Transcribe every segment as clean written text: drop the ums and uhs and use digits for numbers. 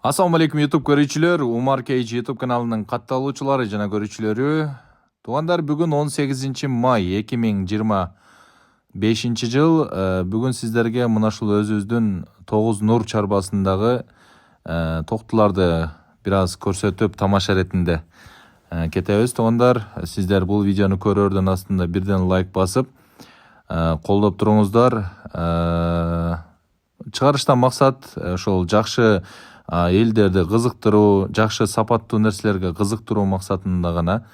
Assalamu alaikum YouTube көрүүчүлөр, Umar Cage YouTube kanalынын катталуучулары жана көрүүчүлөрү. Туугандар, бүгүн 18 май 2025 жыл. Бүгүн сиздерге мына ушул өзүбүздүн 9 нур чарбасындагы токтуларды бир аз көрсөтүп, тамаша иретинде кетебиз. Туугандар, сиздер бул видеону көрөрдөн астында бирден лайк басып, колдоп туруңуздар. Чыгарыштан максат ошол жакшы элдерди кызыктыруу, жакшы сапаттуу нерселерге кызыктыруу максатында гана,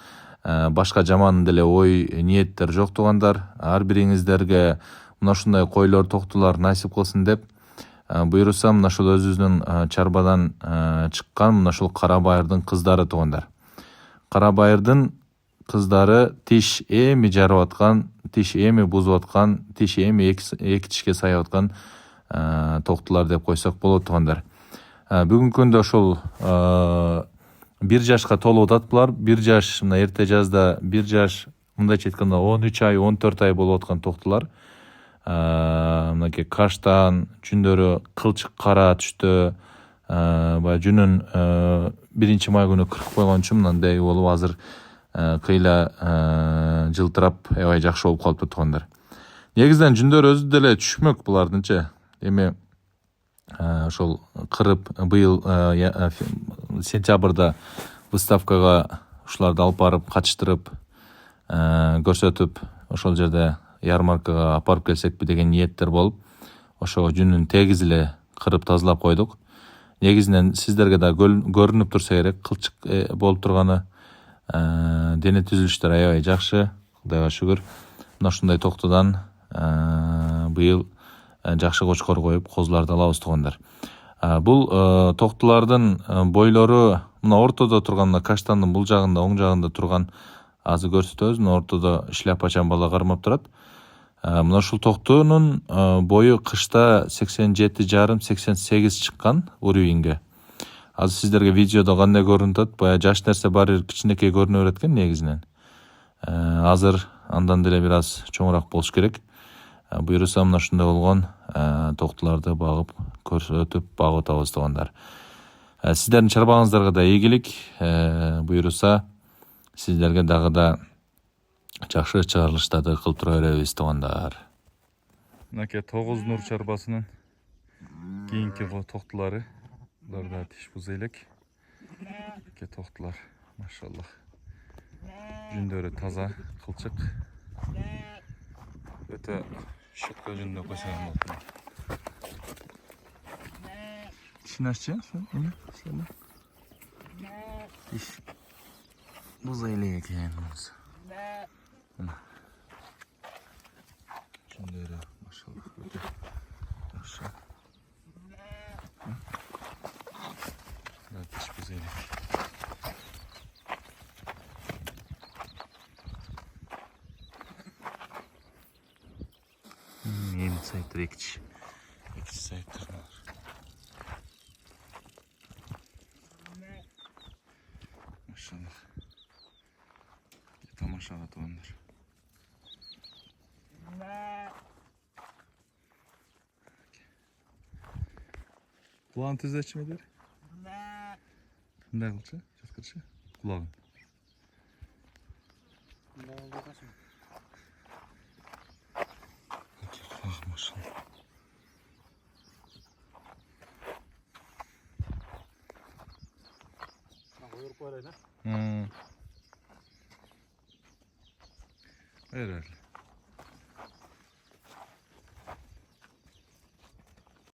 башка жаман деле ой ниеттер жок. Туугандар, ар бириңиздерге мына ушундай койлор, токтулар насип кылсын деп буйрусам, мына ушул өзүбүздүн чарбадан чыккан мына ушул кара байырдын кыздары. Туугандар, кара байырдын кыздары тиш эми жарып аткан, тиш эми бузуп аткан, тиш эми эки тишке сайып аткан токтулар деп койсок болот. Туугандар, бүгүнкү күндө ошол 1 жашка толуп атат булар. 1 жаш, мына эрте жазда 1 жаш, мындайча айтканда 13 ай, 14 ай болуп аткан токтулар. Мынакей каштан, жүндөрү кылчык кара түстө, баягы жүнүн 1 май күнү кыркып койгон үчүн мындай болуп азыр кыйла жылтырап, аябай жакшы болуп калыптыр. Туугандар, негизинен жүндөр өзү деле түшмөк булардынчы. Эми ошол кырып быйыл сентябрда выставкага ушуларды алып барып катыштырып көрсөтүп, ошол жерде ярмаркага алып барып келсекпи деген ниеттер болуп, ошо жүнүн тегиз эле кырып тазалап койдук. Негизинен сиздерге да көрүнүп турса керек, кылчык болуп турганы, дене түзүлүштөр аябай жакшы, Кудайга шүгүр. Мына ушундай токтудан быйыл жакшы кочкор коюп, козуларды алабыз. Туугандар, бул токтулардын бойлору мына ортодо турган, мына каштандын бул жагында, оң жагында турган азыр көрсөтөбүз. Мына ортодо шляпачан бала кармап турат. Мына ушул токтунун бою кышта 87,5-88 чыккан уровеньге. Азыр сиздерге видеодо кандай көрүнүп атат? Баягы жаш нерсе баары бир кичинекей көрүнө берет экен негизинен. Азыр андан деле бир аз чоңураак болуш керек. Буйруса мына ушундай болгон токтуларды багып, көрсөтүп багып атабыз. Туугандар, сиздердин чарбаңыздарга да ийгилик, буйруса сиздерге дагы да жакшы чыгарылыштарды кылып тура беребиз. Туугандар, мынакей 9 нур чарбасынын кийинки токтулары. Булар да тиш буза элек. Мынакей токтулар, машаллах. Жүндөрү таза, кылчык. Өтө шөткө жүндө койсоң болот. Тишин аччы, тиш буза элек экен. Жүндөрү машаллах өтө жакшы. Тиш буза элек. Эми сайыптыр, эки тиш сайыптыр. Машаллах, тамашага. Туугандар, кулагын түзөчү медер? Кандай кылчы? Жаткырчы кулагын. Машаллах. Öyle.